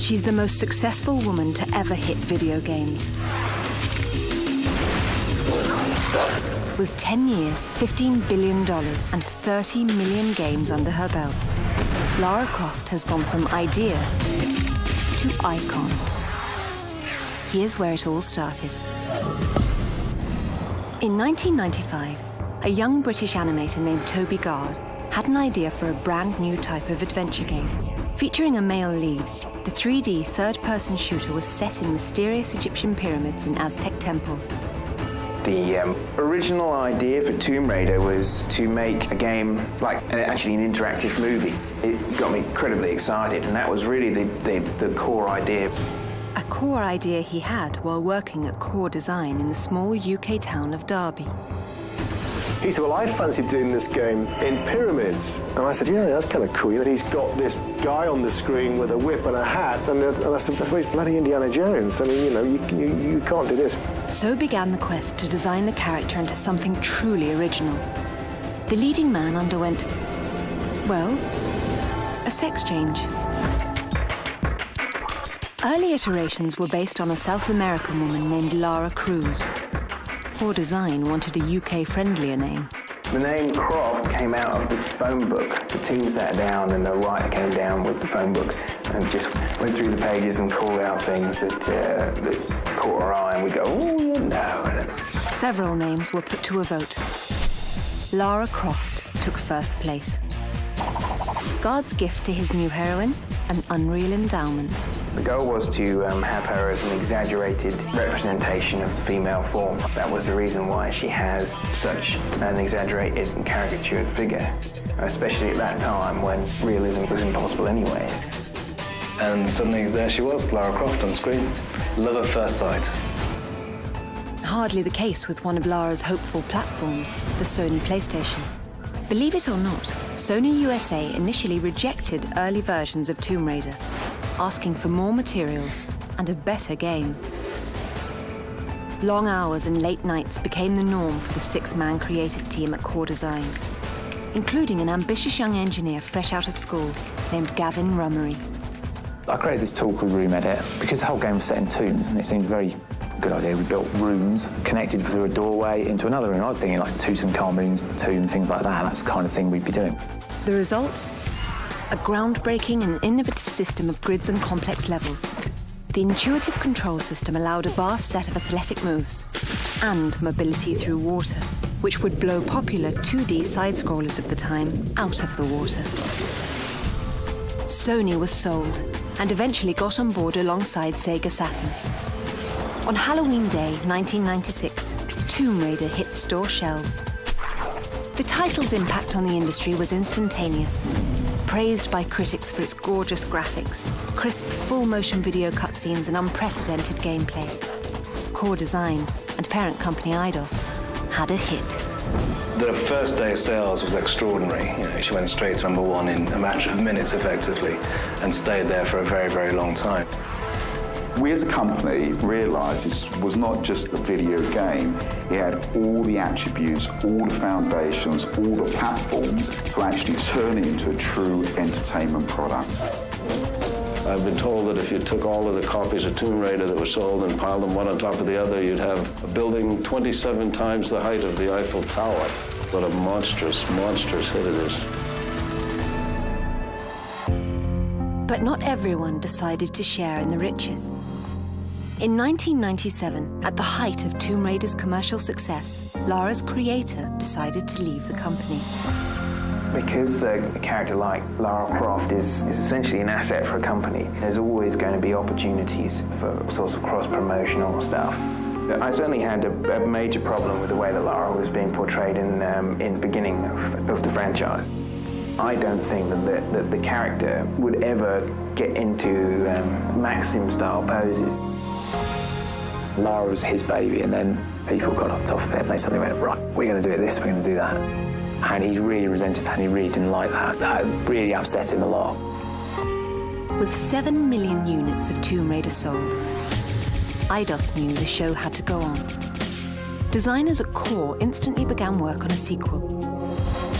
She's the most successful woman to ever hit video games. With 10 years, $15 billion, and 30 million games under her belt, Lara Croft has gone from idea to icon. Here's where it all started. In 1995, a young British animator named Toby Gard had an idea for a brand new type of adventure game. Featuring a male lead, the 3D third-person shooter was set in mysterious Egyptian pyramids and Aztec temples. The original idea for Tomb Raider was to make a game like actually an interactive movie. It got me incredibly excited, and that was really the core idea. A core idea he had while working at Core Design in the small UK town of Derby. He said, well, I fancied doing this game in pyramids. And I said, yeah, that's kind of cool. And he's got this guy on the screen with a whip and a hat. And I said, that's why he's bloody Indiana Jones. I mean, you know, you can't do this. So began the quest to design the character into something truly original. The leading man underwent, well, a sex change. Early iterations were based on a South American woman named Lara Cruz. Core Design wanted a UK-friendlier name. The name Croft came out of the phone book. The team sat down and the writer came down with the phone book and just went through the pages and called out things that caught our eye, and we'd go, oh, no. Several names were put to a vote. Lara Croft took first place. Gard's gift to his new heroine, an unreal endowment. The goal was to have her as an exaggerated representation of the female form. That was the reason why she has such an exaggerated and caricatured figure, especially at that time when realism was impossible anyways. And suddenly there she was, Lara Croft on screen. Love at first sight. Hardly the case with one of Lara's hopeful platforms, the Sony PlayStation. Believe it or not, Sony USA initially rejected early versions of Tomb Raider, asking for more materials and a better game. Long hours and late nights became the norm for the six-man creative team at Core Design, including an ambitious young engineer fresh out of school named Gavin Rummery. I created this tool called Room Edit because the whole game was set in tombs, and it seemed a very good idea. We built rooms connected through a doorway into another room. I was thinking like Tutankhamun's tomb, things like that. That's the kind of thing we'd be doing. The results? A groundbreaking and innovative system of grids and complex levels. The intuitive control system allowed a vast set of athletic moves and mobility through water, which would blow popular 2D side-scrollers of the time out of the water. Sony was sold and eventually got on board alongside Sega Saturn. On Halloween Day 1996, Tomb Raider hit store shelves. The title's impact on the industry was instantaneous. Praised by critics for its gorgeous graphics, crisp full-motion video cutscenes and unprecedented gameplay, Core Design and parent company Eidos had a hit. The first day of sales was extraordinary. You know, she went straight to #1 in a matter of minutes, effectively, and stayed there for a very, very long time. We as a company realised this was not just a video game. It had all the attributes, all the foundations, all the platforms to actually turn it into a true entertainment product. I've been told that if you took all of the copies of Tomb Raider that were sold and piled them one on top of the other, you'd have a building 27 times the height of the Eiffel Tower. What a monstrous, monstrous hit it is. But not everyone decided to share in the riches. In 1997, at the height of Tomb Raider's commercial success, Lara's creator decided to leave the company. Because a character like Lara Croft is essentially an asset for a company, there's always going to be opportunities for sorts of cross-promotional stuff. I certainly had a major problem with the way that Lara was being portrayed in the beginning of the franchise. I don't think that the character would ever get into Maxim-style poses. Lara was his baby, and then people got on top of it, and they suddenly went, right, we're going to do it this, we're going to do that. And he really resented that, and he really didn't like that. That really upset him a lot. With 7 million units of Tomb Raider sold, Eidos knew the show had to go on. Designers at Core instantly began work on a sequel.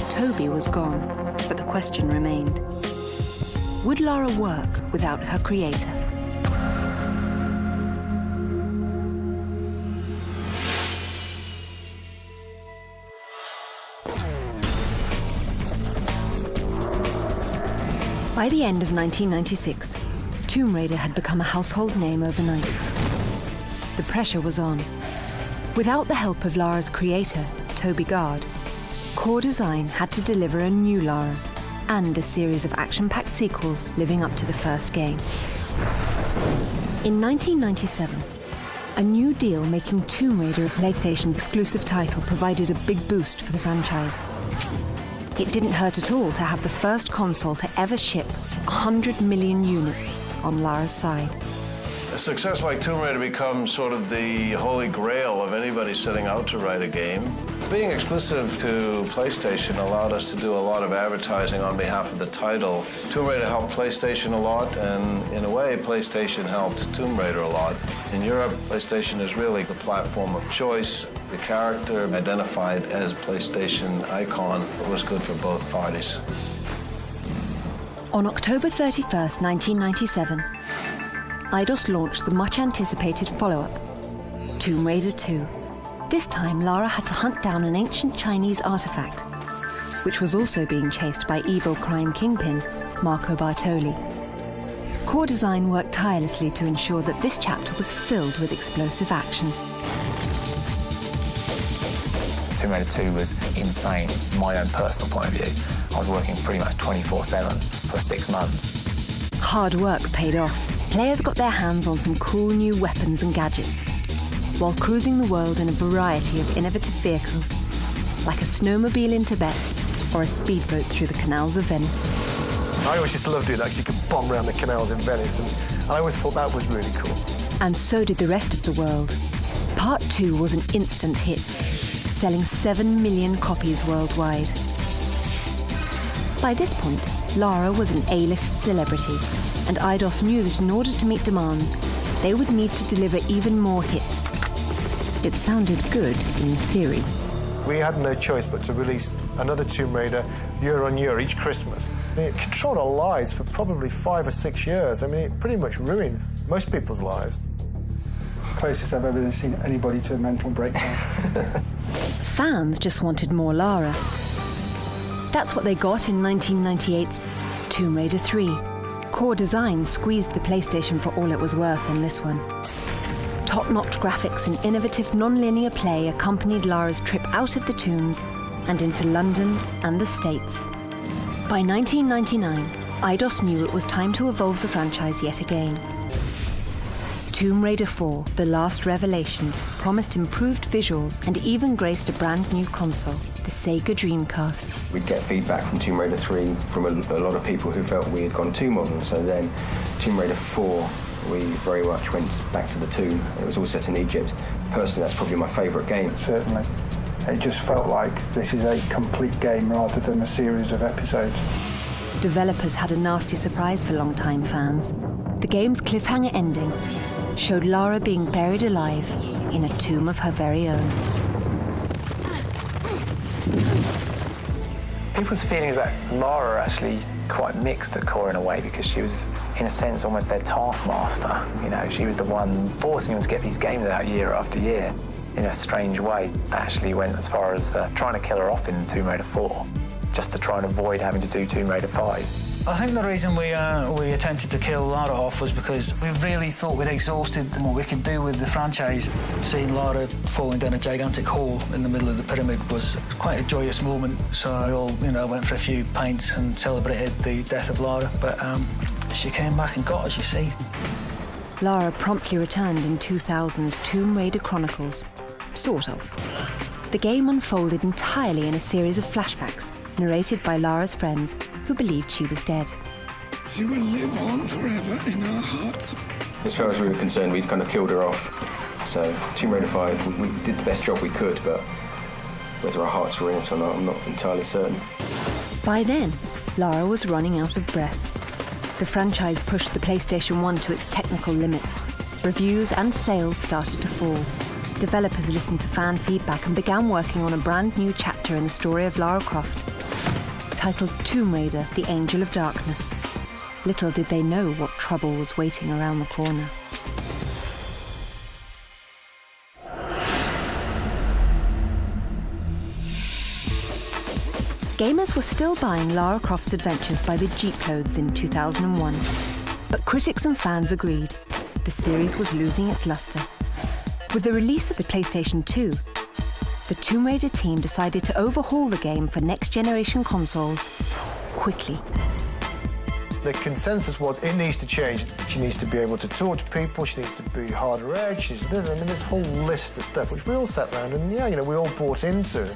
Toby was gone, but the question remained. Would Lara work without her creator? By the end of 1996, Tomb Raider had become a household name overnight. The pressure was on. Without the help of Lara's creator, Toby Gard, Core Design had to deliver a new Lara and a series of action-packed sequels living up to the first game. In 1997, a new deal making Tomb Raider a PlayStation exclusive title provided a big boost for the franchise. It didn't hurt at all to have the first console to ever ship 100 million units on Lara's side. A success like Tomb Raider becomes sort of the holy grail of anybody setting out to write a game. Being exclusive to PlayStation allowed us to do a lot of advertising on behalf of the title. Tomb Raider helped PlayStation a lot, and in a way, PlayStation helped Tomb Raider a lot. In Europe, PlayStation is really the platform of choice. The character identified as a PlayStation icon was good for both parties. On October 31st, 1997, Eidos launched the much-anticipated follow-up, Tomb Raider 2. This time, Lara had to hunt down an ancient Chinese artifact, which was also being chased by evil crime kingpin Marco Bartoli. Core Design worked tirelessly to ensure that this chapter was filled with explosive action. Tomb Raider 2 was insane from my own personal point of view. I was working pretty much 24/7 for 6 months. Hard work paid off. Players got their hands on some cool new weapons and gadgets, while cruising the world in a variety of innovative vehicles, like a snowmobile in Tibet or a speedboat through the canals of Venice. I always just loved it, actually, you could bomb around the canals in Venice, and I always thought that was really cool. And so did the rest of the world. Part 2 was an instant hit, selling 7 million copies worldwide. By this point, Lara was an A-list celebrity, and Eidos knew that in order to meet demands, they would need to deliver even more hits. It sounded good in theory. We had no choice but to release another Tomb Raider year on year, each Christmas. I mean, it controlled our lives for probably 5 or 6 years. I mean, it pretty much ruined most people's lives. Closest I've ever seen anybody to a mental breakdown. Fans just wanted more Lara. That's what they got in 1998's Tomb Raider 3. Core Design squeezed the PlayStation for all it was worth on this one. Top-notch graphics and innovative non-linear play accompanied Lara's trip out of the tombs and into London and the States. By 1999, Eidos knew it was time to evolve the franchise yet again. Tomb Raider 4, The Last Revelation, promised improved visuals and even graced a brand new console, the Sega Dreamcast. We'd get feedback from Tomb Raider 3 from a lot of people who felt we had gone too modern. So then Tomb Raider 4, we very much went back to the tomb. It was all set in Egypt. Personally, that's probably my favourite game. Certainly. It just felt like this is a complete game rather than a series of episodes. Developers had a nasty surprise for longtime fans. The game's cliffhanger ending showed Lara being buried alive in a tomb of her very own. People's feelings about Lara are actually quite mixed at Core in a way, because she was, in a sense, almost their taskmaster. You know, she was the one forcing them to get these games out year after year. In a strange way, they actually went as far as trying to kill her off in Tomb Raider 4, just to try and avoid having to do Tomb Raider 5. I think the reason we attempted to kill Lara off was because we really thought we'd exhausted what we could do with the franchise. Seeing Lara falling down a gigantic hole in the middle of the pyramid was quite a joyous moment, so we all, went for a few pints and celebrated the death of Lara, but she came back and got us, you see. Lara promptly returned in 2000's Tomb Raider Chronicles. Sort of. The game unfolded entirely in a series of flashbacks, narrated by Lara's friends, who believed she was dead. She will live on forever in our hearts. As far as we were concerned, we'd kind of killed her off. So Tomb Raider 5, we did the best job we could, but whether our hearts were in it or not, I'm not entirely certain. By then, Lara was running out of breath. The franchise pushed the PlayStation 1 to its technical limits. Reviews and sales started to fall. Developers listened to fan feedback and began working on a brand new chapter in the story of Lara Croft, titled Tomb Raider: The Angel of Darkness. Little did they know what trouble was waiting around the corner. Gamers were still buying Lara Croft's adventures by the Jeep loads in 2001. But critics and fans agreed. The series was losing its luster. With the release of the PlayStation 2, the Tomb Raider team decided to overhaul the game for next-generation consoles quickly. The consensus was it needs to change. She needs to be able to talk to people, she needs to be harder edge, this whole list of stuff which we all sat around and we all bought into.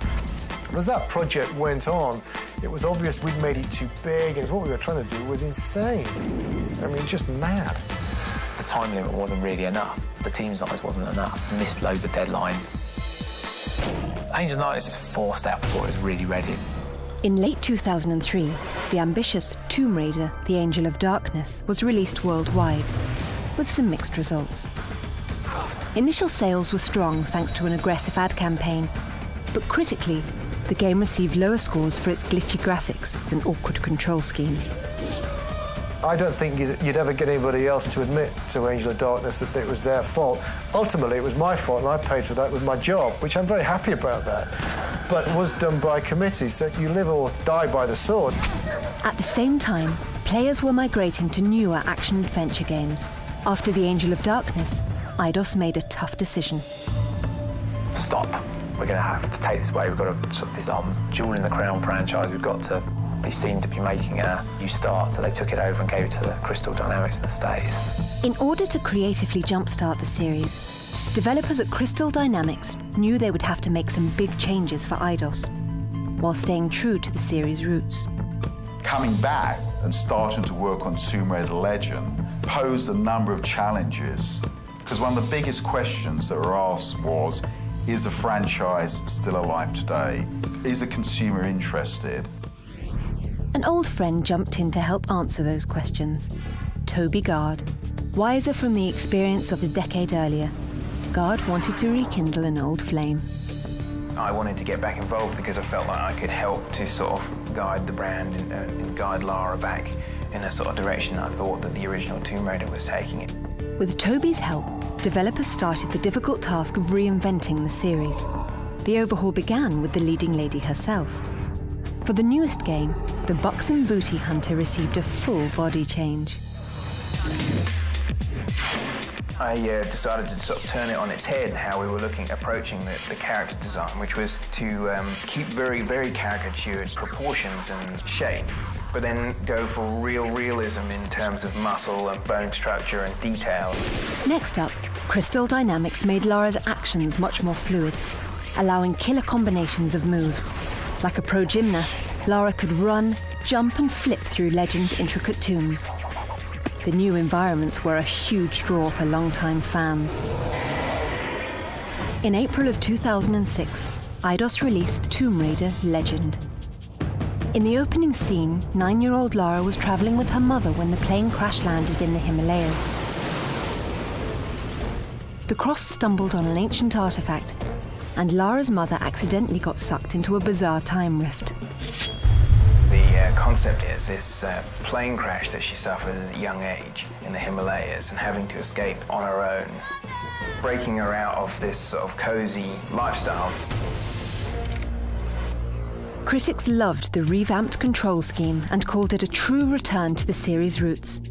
As that project went on, it was obvious we'd made it too big and what we were trying to do was insane. I mean, just mad. The time limit wasn't really enough. The team size wasn't enough. Missed loads of deadlines. Angels and Darkness was forced out before it was really ready. In late 2003, the ambitious Tomb Raider, The Angel of Darkness, was released worldwide, with some mixed results. Initial sales were strong thanks to an aggressive ad campaign, but critically, the game received lower scores for its glitchy graphics and awkward control scheme. I don't think you'd ever get anybody else to admit to Angel of Darkness that it was their fault. Ultimately, it was my fault, and I paid for that with my job, which I'm very happy about that. But it was done by committee, so you live or die by the sword. At the same time, players were migrating to newer action-adventure games. After The Angel of Darkness, Eidos made a tough decision. Stop. We're going to have to take this away. We've got to this Jewel in the Crown franchise. We've got to be seen to be making a new start, so they took it over and gave it to the Crystal Dynamics in the States. In order to creatively jumpstart the series, developers at Crystal Dynamics knew they would have to make some big changes for Eidos, while staying true to the series' roots. Coming back and starting to work on Tomb Raider Legend posed a number of challenges, because one of the biggest questions that were asked was, is the franchise still alive today? Is the consumer interested? An old friend jumped in to help answer those questions. Toby Gard. Wiser from the experience of a decade earlier, Gard wanted to rekindle an old flame. I wanted to get back involved because I felt like I could help to sort of guide the brand and guide Lara back in a sort of direction I thought that the original Tomb Raider was taking it. With Toby's help, developers started the difficult task of reinventing the series. The overhaul began with the leading lady herself. For the newest game, the buxom booty hunter received a full body change. I decided to sort of turn it on its head, how we were approaching the character design, which was to keep very, very caricatured proportions and shape, but then go for real realism in terms of muscle and bone structure and detail. Next up, Crystal Dynamics made Lara's actions much more fluid, allowing killer combinations of moves. Like a pro gymnast, Lara could run, jump and flip through Legend's intricate tombs. The new environments were a huge draw for longtime fans. In April of 2006, Eidos released Tomb Raider Legend. In the opening scene, 9-year-old Lara was traveling with her mother when the plane crash-landed in the Himalayas. The Crofts stumbled on an ancient artifact, and Lara's mother accidentally got sucked into a bizarre time rift. The concept is this plane crash that she suffered at a young age in the Himalayas and having to escape on her own, breaking her out of this sort of cozy lifestyle. Critics loved the revamped control scheme and called it a true return to the series' roots.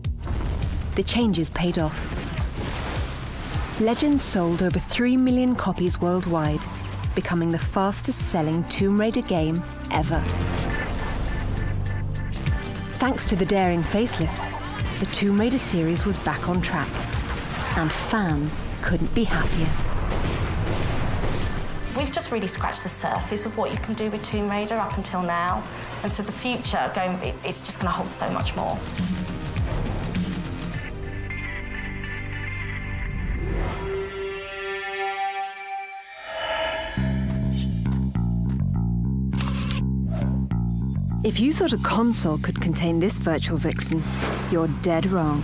The changes paid off. Legends sold over 3 million copies worldwide, becoming the fastest-selling Tomb Raider game ever. Thanks to the daring facelift, the Tomb Raider series was back on track, and fans couldn't be happier. We've just really scratched the surface of what you can do with Tomb Raider up until now, and so the future, it's just going to hold so much more. If you thought a console could contain this virtual vixen, you're dead wrong.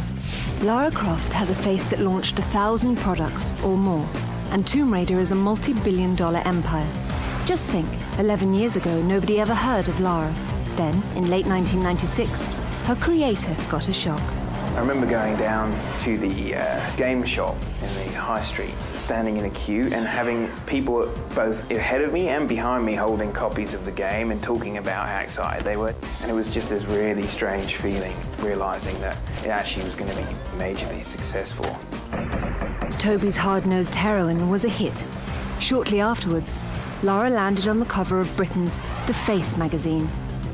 Lara Croft has a face that launched 1,000 products or more, and Tomb Raider is a multi-billion-dollar empire. Just think, 11 years ago, nobody ever heard of Lara. Then, in late 1996, her creator got a shock. I remember going down to the game shop in the high street, standing in a queue and having people both ahead of me and behind me holding copies of the game and talking about how excited they were. And it was just this really strange feeling, realising that it actually was going to be majorly successful. Toby's hard-nosed heroine was a hit. Shortly afterwards, Lara landed on the cover of Britain's The Face magazine,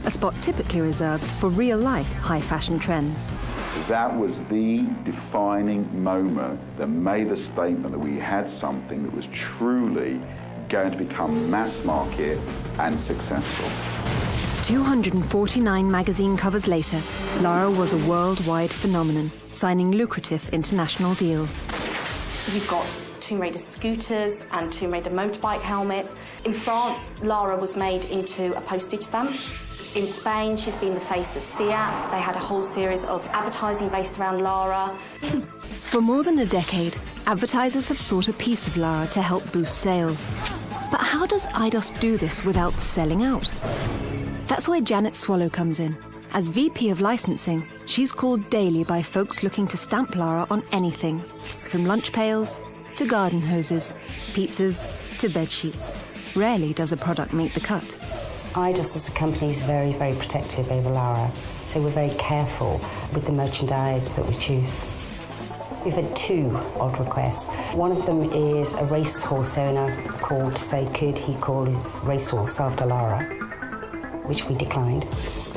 a spot typically reserved for real-life high-fashion trends. That was the defining moment that made the statement that we had something that was truly going to become mass market and successful. 249 magazine covers later, Lara was a worldwide phenomenon, signing lucrative international deals. You've got Tomb Raider scooters and Tomb Raider motorbike helmets. In France, Lara was made into a postage stamp. In Spain, she's been the face of SEAT. They had a whole series of advertising based around Lara. For more than a decade, advertisers have sought a piece of Lara to help boost sales. But how does Eidos do this without selling out? That's where Janet Swallow comes in. As VP of licensing, she's called daily by folks looking to stamp Lara on anything, from lunch pails to garden hoses, pizzas to bedsheets. Rarely does a product make the cut. Eidos as a company is very, very protective over Lara, so we're very careful with the merchandise that we choose. We've had two odd requests. One of them is a racehorse owner called to say could he call his racehorse after Lara, which we declined.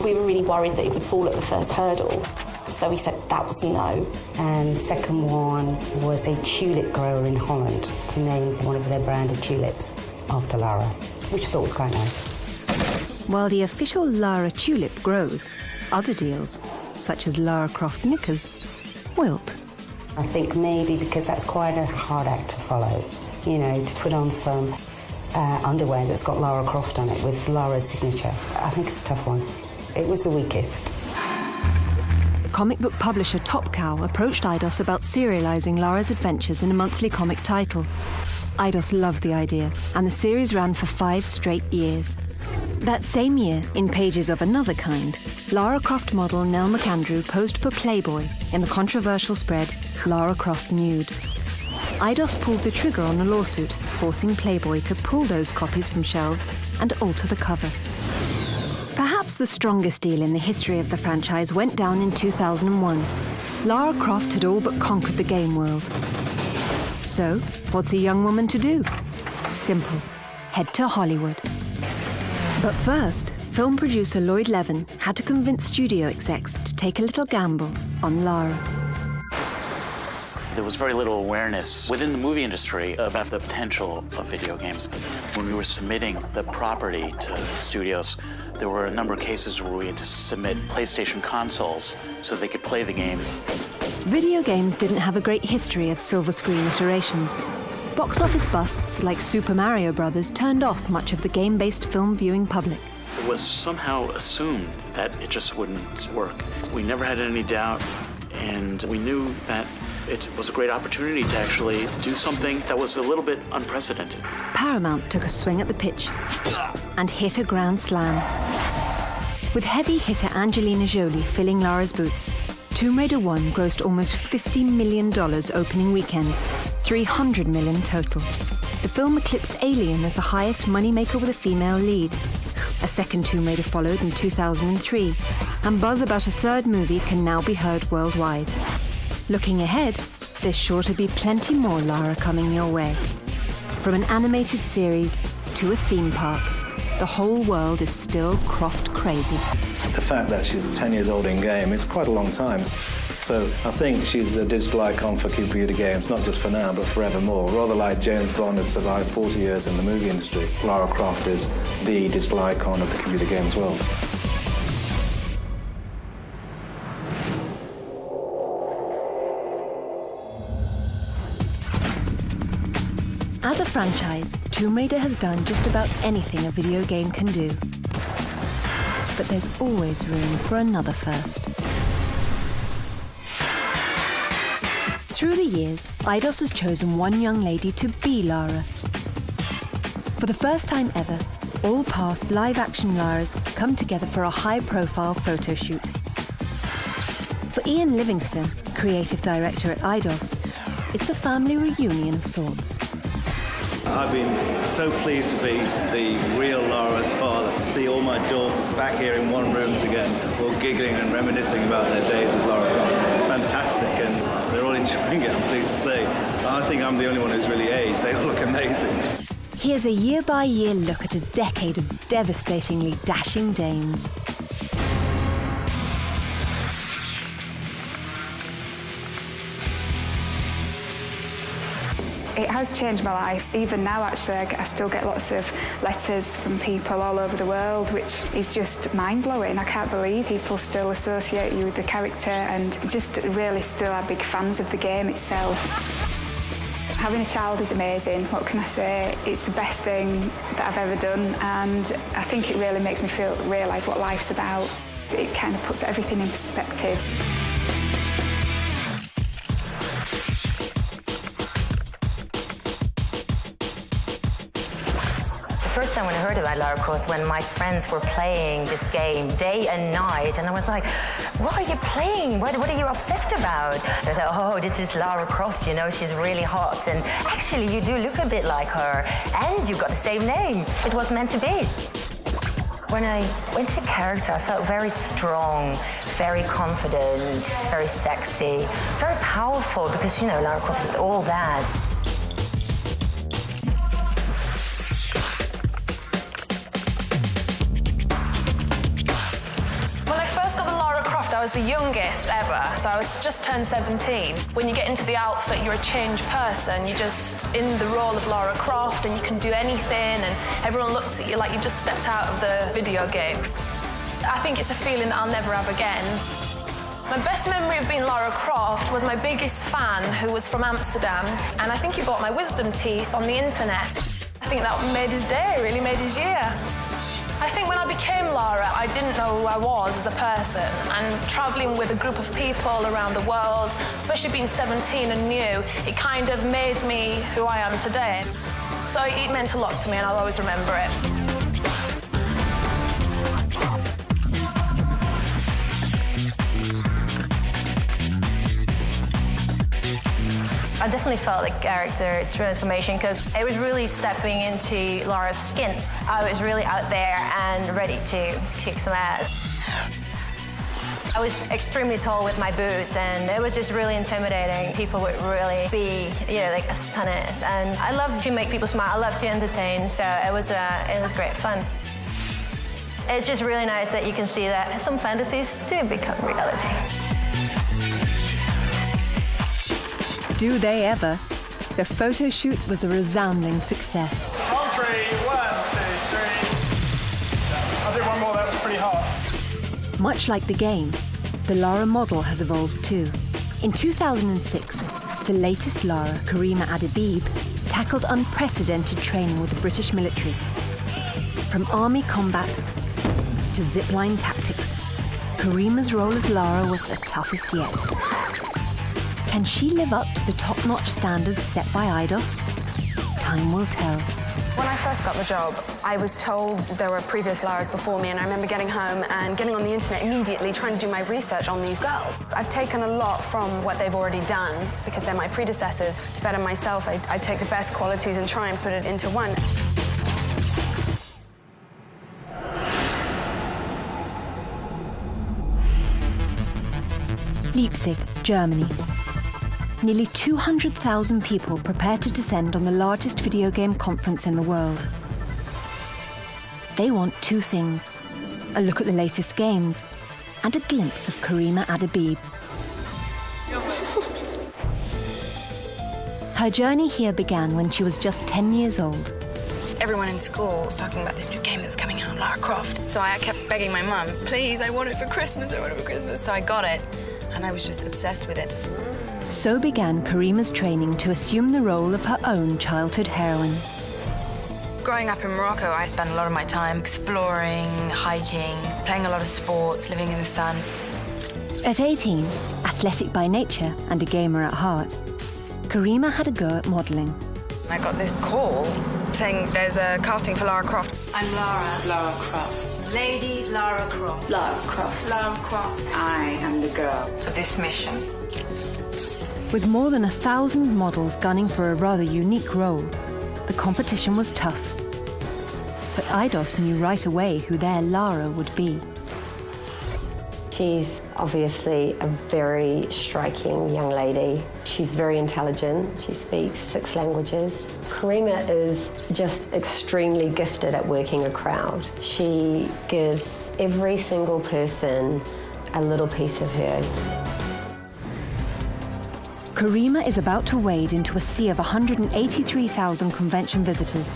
We were really worried that it would fall at the first hurdle, so we said that was no. And the second one was a tulip grower in Holland to name one of their branded tulips after Lara, which I thought was quite nice. While the official Lara tulip grows, other deals, such as Lara Croft knickers, wilt. I think maybe because that's quite a hard act to follow, you know, to put on some underwear that's got Lara Croft on it with Lara's signature. I think it's a tough one. It was the weakest. Comic book publisher Top Cow approached Eidos about serializing Lara's adventures in a monthly comic title. Eidos loved the idea, and the series ran for 5 straight years. That same year, in pages of another kind, Lara Croft model Nell McAndrew posed for Playboy in the controversial spread Lara Croft Nude. Eidos pulled the trigger on a lawsuit, forcing Playboy to pull those copies from shelves and alter the cover. Perhaps the strongest deal in the history of the franchise went down in 2001. Lara Croft had all but conquered the game world. So, what's a young woman to do? Simple. Head to Hollywood. But first, film producer Lloyd Levin had to convince studio execs to take a little gamble on Lara. There was very little awareness within the movie industry about the potential of video games. When we were submitting the property to studios, there were a number of cases where we had to submit PlayStation consoles so they could play the game. Video games didn't have a great history of silver screen iterations. Box office busts like Super Mario Bros. Turned off much of the game-based film viewing public. It was somehow assumed that it just wouldn't work. We never had any doubt, and we knew that it was a great opportunity to actually do something that was a little bit unprecedented. Paramount took a swing at the pitch and hit a grand slam. With heavy hitter Angelina Jolie filling Lara's boots, Tomb Raider 1 grossed almost $50 million opening weekend, $300 million total. The film eclipsed Alien as the highest moneymaker with a female lead. A second Tomb Raider followed in 2003, and buzz about a third movie can now be heard worldwide. Looking ahead, there's sure to be plenty more Lara coming your way. From an animated series to a theme park, the whole world is still Croft crazy. The fact that she's 10 years old in game is quite a long time. So I think she's a digital icon for computer games, not just for now, but forevermore. Rather like James Bond has survived 40 years in the movie industry, Lara Croft is the digital icon of the computer games world. As a franchise, Tomb Raider has done just about anything a video game can do. But there's always room for another first. Through the years, Eidos has chosen one young lady to be Lara. For the first time ever, all past live-action Laras come together for a high-profile photo shoot. For Ian Livingston, creative director at Eidos, it's a family reunion of sorts. I've been so pleased to be the real Lara's father, to see all my daughters back here in one room again, all giggling and reminiscing about their days of Lara Croft. It's fantastic, and they're all enjoying it, I'm pleased to say. I think I'm the only one who's really aged. They all look amazing. Here's a year-by-year look at a decade of devastatingly dashing dames. It has changed my life. Even now, actually, I still get lots of letters from people all over the world, which is just mind-blowing. I can't believe people still associate you with the character and just really still are big fans of the game itself. Having a child is amazing. What can I say? It's the best thing that I've ever done, and I think it really makes me realise what life's about. It kind of puts everything in perspective. The first time when I heard about Lara Croft, when my friends were playing this game day and night, and I was like, what are you playing? What are you obsessed about? And I thought, oh, this is Lara Croft, you know, she's really hot, and actually you do look a bit like her, and you've got the same name. It was meant to be. When I went to character, I felt very strong, very confident, very sexy, very powerful, because, you know, Lara Croft is all that. I was the youngest ever, so I was just turned 17. When you get into the outfit, you're a changed person. You're just in the role of Lara Croft, and you can do anything, and everyone looks at you like you've just stepped out of the video game. I think it's a feeling that I'll never have again. My best memory of being Lara Croft was my biggest fan, who was from Amsterdam, and I think he bought my wisdom teeth on the internet. I think that made his day, really made his year. I think when I became Lara, I didn't know who I was as a person, and travelling with a group of people around the world, especially being 17 and new, it kind of made me who I am today. So it meant a lot to me, and I'll always remember it. I definitely felt a character transformation because it was really stepping into Lara's skin. I was really out there and ready to kick some ass. I was extremely tall with my boots, and it was just really intimidating. People would really be, you know, like astonished. And I love to make people smile. I love to entertain, so it was great fun. It's just really nice that you can see that some fantasies do become reality. Do they ever? The photo shoot was a resounding success. On 3, 1, 2, 3. I'll do one more, that was pretty hot. Much like the game, the Lara model has evolved too. In 2006, the latest Lara, Karima Adabib, tackled unprecedented training with the British military. From army combat to zipline tactics, Karima's role as Lara was the toughest yet. Can she live up to the top-notch standards set by Eidos? Time will tell. When I first got the job, I was told there were previous Laras before me, and I remember getting home and getting on the internet immediately, trying to do my research on these girls. I've taken a lot from what they've already done, because they're my predecessors. To better myself, I take the best qualities and try and put it into one. Leipzig, Germany. Nearly 200,000 people prepare to descend on the largest video game conference in the world. They want two things: a look at the latest games and a glimpse of Karima Adabib. Her journey here began when she was just 10 years old. Everyone in school was talking about this new game that was coming out, Lara Croft. So I kept begging my mum, please, I want it for Christmas, I want it for Christmas. So I got it, and I was just obsessed with it. So began Karima's training to assume the role of her own childhood heroine. Growing up in Morocco, I spent a lot of my time exploring, hiking, playing a lot of sports, living in the sun. At 18, athletic by nature and a gamer at heart, Karima had a go at modelling. I got this call saying there's a casting for Lara Croft. I'm Lara Croft. Lady Lara Croft. Lara Croft. Lara Croft. I am the girl for this mission. With more than 1,000 models gunning for a rather unique role, the competition was tough. But Eidos knew right away who their Lara would be. She's obviously a very striking young lady. She's very intelligent. She speaks 6 languages. Karima is just extremely gifted at working a crowd. She gives every single person a little piece of her. Karima is about to wade into a sea of 183,000 convention visitors,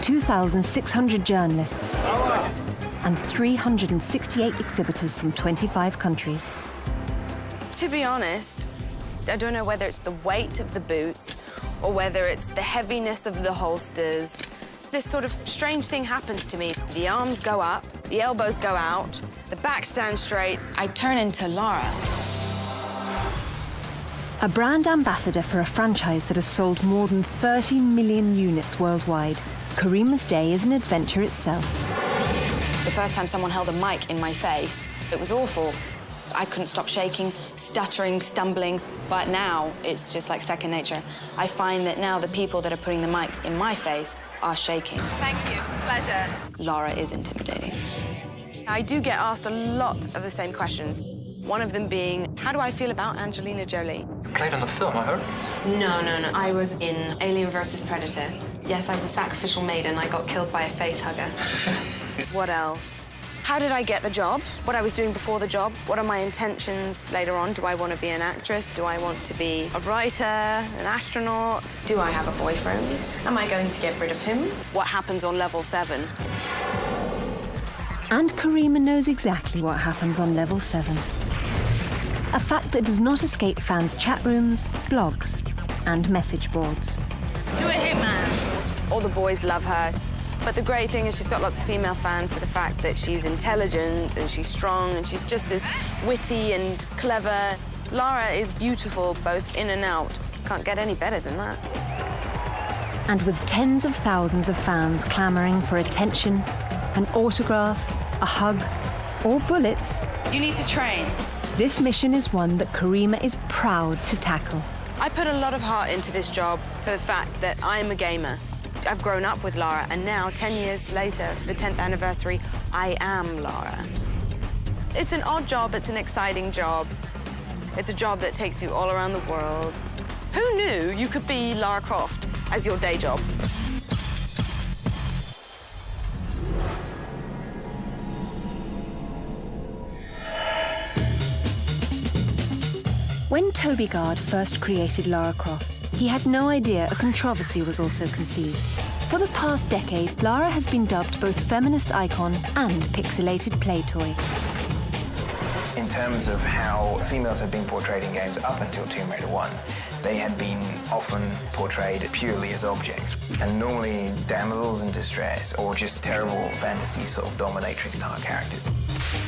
2,600 journalists, and 368 exhibitors from 25 countries. To be honest, I don't know whether it's the weight of the boots or whether it's the heaviness of the holsters. This sort of strange thing happens to me. The arms go up, the elbows go out, the back stands straight. I turn into Lara. A brand ambassador for a franchise that has sold more than 30 million units worldwide, Karima's day is an adventure itself. The first time someone held a mic in my face, it was awful. I couldn't stop shaking, stuttering, stumbling, but now it's just like second nature. I find that now the people that are putting the mics in my face are shaking. Thank you, it's a pleasure. Lara is intimidating. I do get asked a lot of the same questions. One of them being, how do I feel about Angelina Jolie? You played in the film, I heard. No. I was in Alien vs. Predator. Yes, I was a sacrificial maiden. I got killed by a face hugger. What else? How did I get the job? What I was doing before the job? What are my intentions later on? Do I want to be an actress? Do I want to be a writer, an astronaut? Do I have a boyfriend? Am I going to get rid of him? What happens on level 7? And Karima knows exactly what happens on level 7. A fact that does not escape fans' chat rooms, blogs, and message boards. Do a hitman. All the boys love her. But the great thing is she's got lots of female fans for the fact that she's intelligent and she's strong and she's just as witty and clever. Lara is beautiful both in and out. Can't get any better than that. And with tens of thousands of fans clamoring for attention, an autograph, a hug, or bullets, You need to train. this mission is one that Karima is proud to tackle. I put a lot of heart into this job for the fact that I'm a gamer. I've grown up with Lara, and now, 10 years later, for the 10th anniversary, I am Lara. It's an odd job, it's an exciting job. It's a job that takes you all around the world. Who knew you could be Lara Croft as your day job? When Toby Gard first created Lara Croft, he had no idea a controversy was also conceived. For the past decade, Lara has been dubbed both feminist icon and pixelated play toy. In terms of how females have been portrayed in games up until Tomb Raider 1, they had been often portrayed purely as objects, and normally damsels in distress or just terrible fantasy sort of dominatrix-type characters.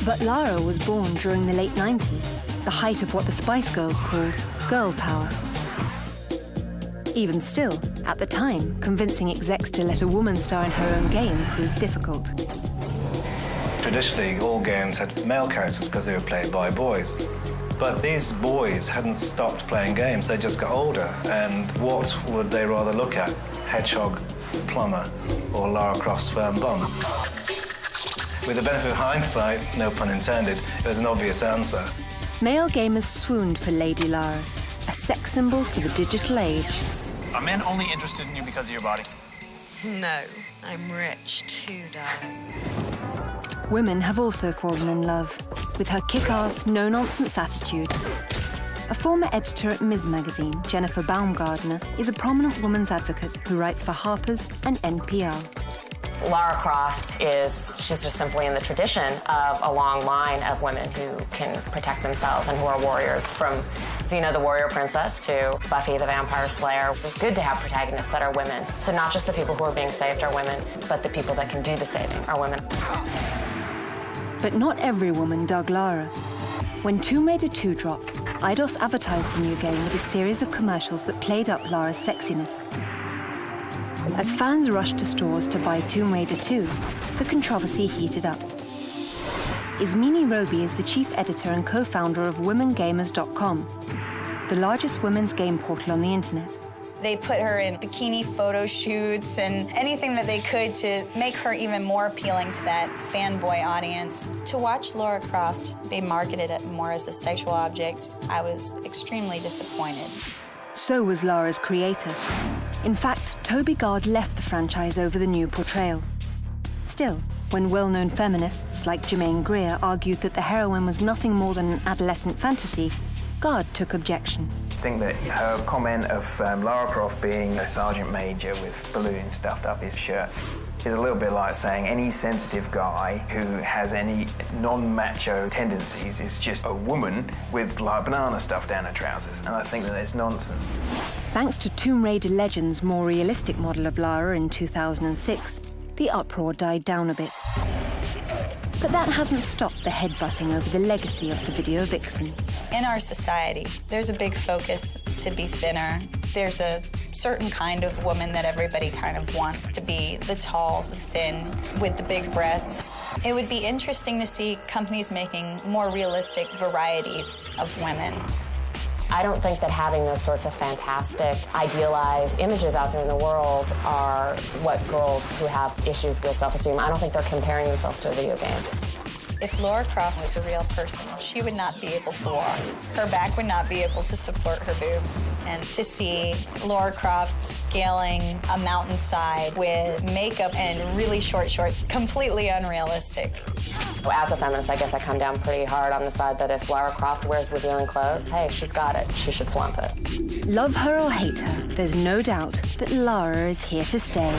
But Lara was born during the late 90s, the height of what the Spice Girls called girl power. Even still, at the time, convincing execs to let a woman star in her own game proved difficult. Traditionally, all games had male characters because they were played by boys. But these boys hadn't stopped playing games, they just got older. And what would they rather look at? Hedgehog, Plumber, or Lara Croft's firm bum? With the benefit of hindsight, no pun intended, there's an obvious answer. Male gamers swooned for Lady Lara, a sex symbol for the digital age. Are men only interested in you because of your body? No, I'm rich too, darling. Women have also fallen in love with her kick-ass, no-nonsense attitude. A former editor at Ms. Magazine, Jennifer Baumgardner, is a prominent women's advocate who writes for Harper's and NPR. Lara Croft she's just simply in the tradition of a long line of women who can protect themselves and who are warriors, from Xena the Warrior Princess to Buffy the Vampire Slayer. It's good to have protagonists that are women. So not just the people who are being saved are women, but the people that can do the saving are women. But not every woman dug Lara. When Tomb Raider 2 dropped, Eidos advertised the new game with a series of commercials that played up Lara's sexiness. As fans rushed to stores to buy Tomb Raider 2, the controversy heated up. Ismini Roby is the chief editor and co-founder of WomenGamers.com, the largest women's game portal on the internet. They put her in bikini photo shoots and anything that they could to make her even more appealing to that fanboy audience. To watch Lara Croft be marketed more as a sexual object, I was extremely disappointed. So was Lara's creator. In fact, Toby Gard left the franchise over the new portrayal. Still, when well-known feminists like Germaine Greer argued that the heroine was nothing more than an adolescent fantasy, Gard took objection. I think that her comment of Lara Croft being a sergeant major with balloons stuffed up his shirt is a little bit like saying any sensitive guy who has any non-macho tendencies is just a woman with like banana stuffed down her trousers, and I think that it's nonsense. Thanks to Tomb Raider Legends' more realistic model of Lara in 2006, the uproar died down a bit. But that hasn't stopped the headbutting over the legacy of the video vixen. In our society, there's a big focus to be thinner. There's a certain kind of woman that everybody kind of wants to be, the tall, the thin, with the big breasts. It would be interesting to see companies making more realistic varieties of women. I don't think that having those sorts of fantastic, idealized images out there in the world are what girls who have issues with self-esteem, I don't think they're comparing themselves to a video game. If Lara Croft was a real person, she would not be able to walk. Her back would not be able to support her boobs. And to see Lara Croft scaling a mountainside with makeup and really short shorts, completely unrealistic. As a feminist, I guess I come down pretty hard on the side that if Lara Croft wears revealing clothes, hey, she's got it. She should flaunt it. Love her or hate her, there's no doubt that Lara is here to stay.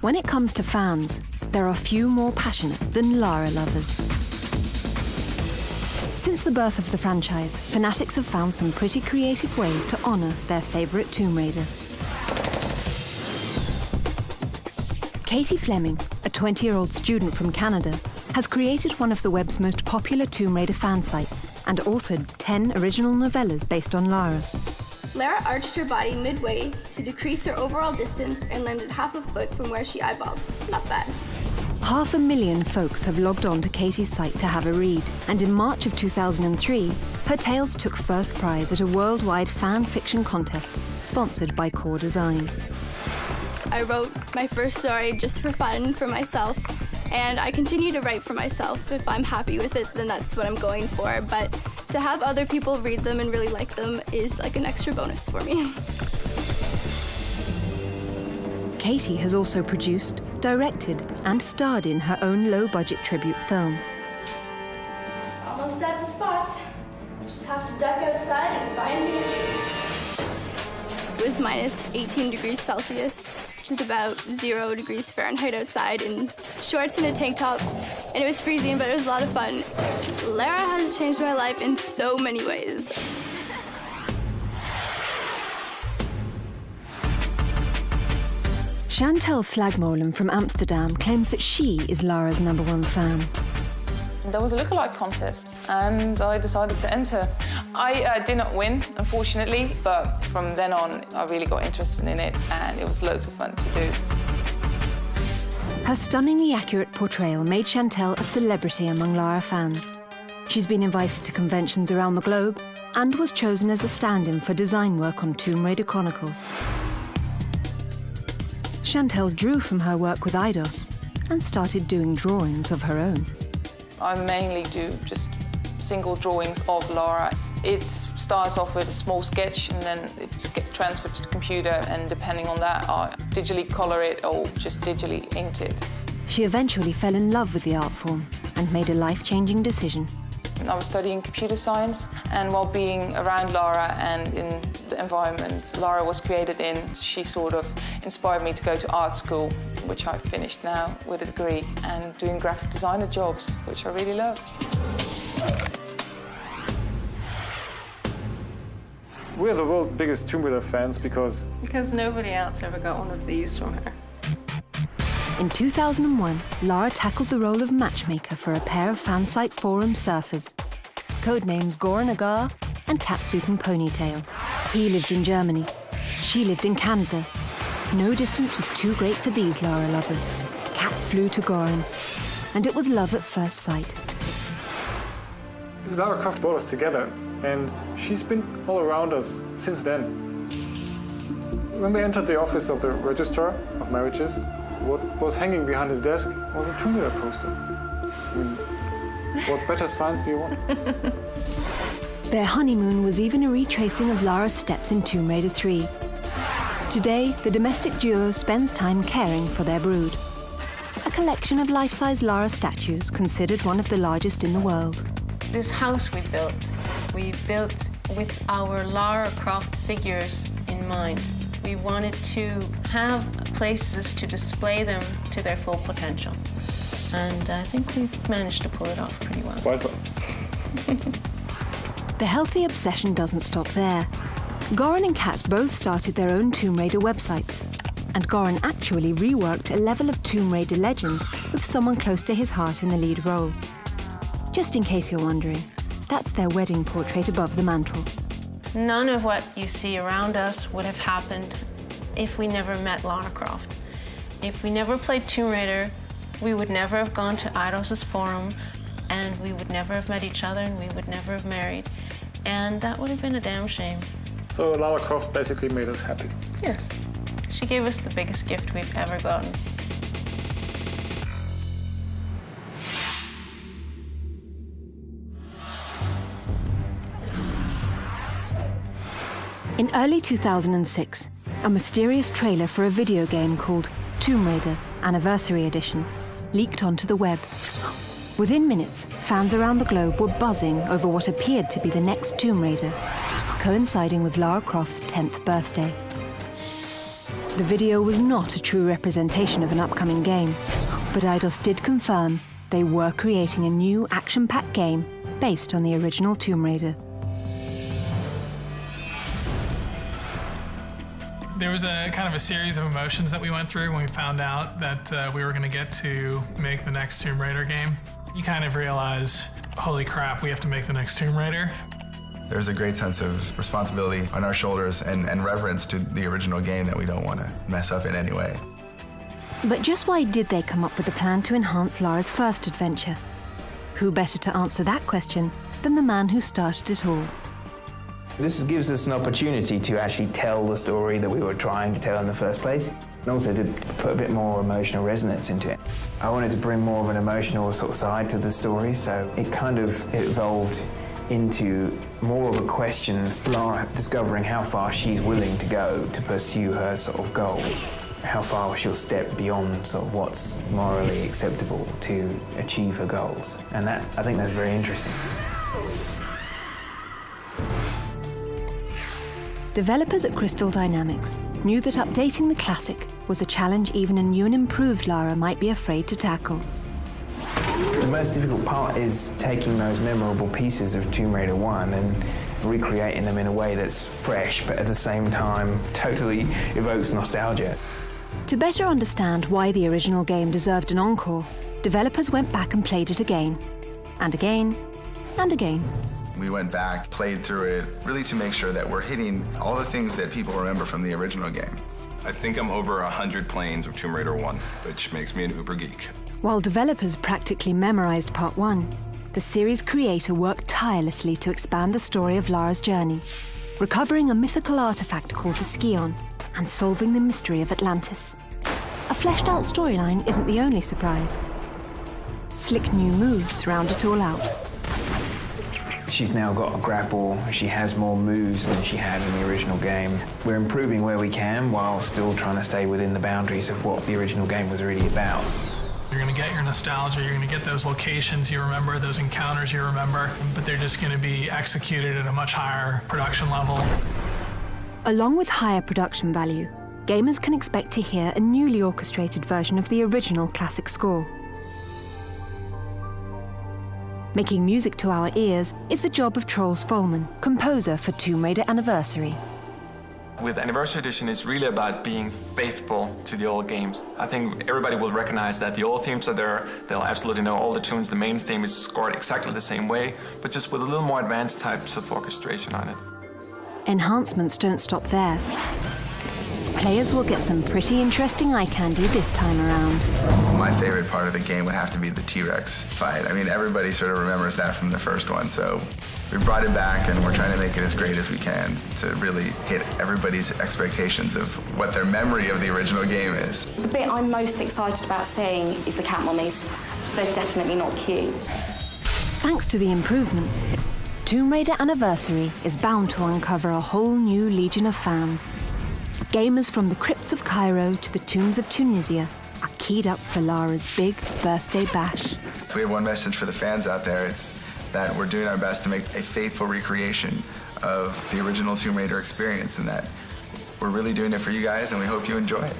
When it comes to fans, there are few more passionate than Lara lovers. Since the birth of the franchise, fanatics have found some pretty creative ways to honour their favourite Tomb Raider. Katie Fleming, a 20-year-old student from Canada, has created one of the web's most popular Tomb Raider fan sites and authored 10 original novellas based on Lara. Lara arched her body midway to decrease her overall distance and landed half a foot from where she eyeballed. Not bad. 500,000 folks have logged on to Katie's site to have a read, and in March of 2003, her tales took first prize at a worldwide fan fiction contest sponsored by Core Design. I wrote my first story just for fun, for myself, and I continue to write for myself. If I'm happy with it, then that's what I'm going for, but to have other people read them and really like them is like an extra bonus for me. Katie has also produced, directed, and starred in her own low-budget tribute film. Almost at the spot. Just have to duck outside and find the entrance. It was minus 18 degrees Celsius, which is about 0 degrees Fahrenheit outside, in shorts and a tank top. And it was freezing, but it was a lot of fun. Lara has changed my life in so many ways. Chantal Slagmolen from Amsterdam claims that she is Lara's #1 fan. There was a lookalike contest and I decided to enter. I did not win, unfortunately, but from then on I really got interested in it and it was loads of fun to do. Her stunningly accurate portrayal made Chantal a celebrity among Lara fans. She's been invited to conventions around the globe and was chosen as a stand-in for design work on Tomb Raider Chronicles. Chantal drew from her work with Eidos and started doing drawings of her own. I mainly do just single drawings of Lara. It starts off with a small sketch and then it gets transferred to the computer, and depending on that, I digitally color it or just digitally ink it. She eventually fell in love with the art form and made a life-changing decision. I was studying computer science, and while being around Lara and in the environment Lara was created in, she sort of inspired me to go to art school, which I finished now with a degree, and doing graphic designer jobs, which I really love. We're the world's biggest Tomb Raider fans because nobody else ever got one of these from her. In 2001, Lara tackled the role of matchmaker for a pair of fansite forum surfers. codenames Goran Agar and Catsupen Ponytail. He lived in Germany. She lived in Canada. No distance was too great for these Lara lovers. Cat flew to Goran, and it was love at first sight. Lara Croft brought us together, and she's been all around us since then. When we entered the office of the Registrar of Marriages, what was hanging behind his desk was a Tomb Raider poster. I mean, what better signs do you want? Their honeymoon was even a retracing of Lara's steps in Tomb Raider 3. Today, the domestic duo spends time caring for their brood. A collection of life-size Lara statues considered one of the largest in the world. This house we built with our Lara Croft figures in mind. We wanted to have places to display them to their full potential. And I think we've managed to pull it off pretty well. Quite well. The healthy obsession doesn't stop there. Goran and Kat both started their own Tomb Raider websites, and Goran actually reworked a level of Tomb Raider legend with someone close to his heart in the lead role. Just in case you're wondering, that's their wedding portrait above the mantle. None of what you see around us would have happened if we never met Lara Croft. If we never played Tomb Raider, we would never have gone to Eidos' forum, and we would never have met each other, and we would never have married. And that would have been a damn shame. So Lara Croft basically made us happy. Yes. She gave us the biggest gift we've ever gotten. In early 2006, a mysterious trailer for a video game called Tomb Raider Anniversary Edition leaked onto the web. Within minutes, fans around the globe were buzzing over what appeared to be the next Tomb Raider, coinciding with Lara Croft's 10th birthday. The video was not a true representation of an upcoming game, but Eidos did confirm they were creating a new action-packed game based on the original Tomb Raider. There was a kind of a series of emotions that we went through when we found out that we were going to get to make the next Tomb Raider game. You kind of realize, holy crap, we have to make the next Tomb Raider. There's a great sense of responsibility on our shoulders and reverence to the original game that we don't want to mess up in any way. But just why did they come up with a plan to enhance Lara's first adventure? Who better to answer that question than the man who started it all? This gives us an opportunity to actually tell the story that we were trying to tell in the first place, and also to put a bit more emotional resonance into it. I wanted to bring more of an emotional sort of side to the story, so it kind of evolved into more of a question, Lara discovering how far she's willing to go to pursue her sort of goals, how far she'll step beyond sort of what's morally acceptable to achieve her goals. And that, I think that's very interesting. Developers at Crystal Dynamics knew that updating the classic was a challenge even a new and improved Lara might be afraid to tackle. The most difficult part is taking those memorable pieces of Tomb Raider 1 and recreating them in a way that's fresh, but at the same time totally evokes nostalgia. To better understand why the original game deserved an encore, developers went back and played it again, and again, and again. We went back, played through it, really to make sure that we're hitting all the things that people remember from the original game. I think I'm over 100 planes of Tomb Raider 1, which makes me an uber geek. While developers practically memorized Part 1, the series creator worked tirelessly to expand the story of Lara's journey, recovering a mythical artifact called the Scion and solving the mystery of Atlantis. A fleshed-out storyline isn't the only surprise. Slick new moves round it all out. She's now got a grapple, she has more moves than she had in the original game. We're improving where we can while still trying to stay within the boundaries of what the original game was really about. You're going to get your nostalgia, you're going to get those locations you remember, those encounters you remember, but they're just going to be executed at a much higher production level. Along with higher production value, gamers can expect to hear a newly orchestrated version of the original classic score. Making music to our ears is the job of Troels Volman, composer for Tomb Raider Anniversary. With Anniversary Edition, it's really about being faithful to the old games. I think everybody will recognize that the old themes are there. They'll absolutely know all the tunes. The main theme is scored exactly the same way, but just with a little more advanced types of orchestration on it. Enhancements don't stop there. Players will get some pretty interesting eye candy this time around. My favorite part of the game would have to be the T-Rex fight. I mean, everybody sort of remembers that from the first one, so we brought it back and we're trying to make it as great as we can to really hit everybody's expectations of what their memory of the original game is. The bit I'm most excited about seeing is the cat mummies. They're definitely not cute. Thanks to the improvements, Tomb Raider Anniversary is bound to uncover a whole new legion of fans. Gamers from the crypts of Cairo to the tombs of Tunisia are keyed up for Lara's big birthday bash. If we have one message for the fans out there, it's that we're doing our best to make a faithful recreation of the original Tomb Raider experience, and that we're really doing it for you guys, and we hope you enjoy it.